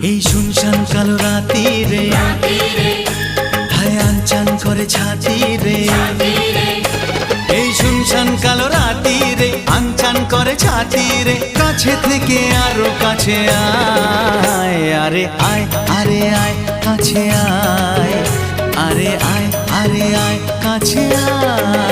এই শুনশান কালো রাতি রে হায় আনচান করে ছাতি রে। এই শুনশান কালো রাতি রে আনচান করে ছাতি রে। কাছে থেকে আরো কাছে আয়, আরে আয় আরে আয় কাছে আয়, আরে আয় আরে আয় কাছে আয়।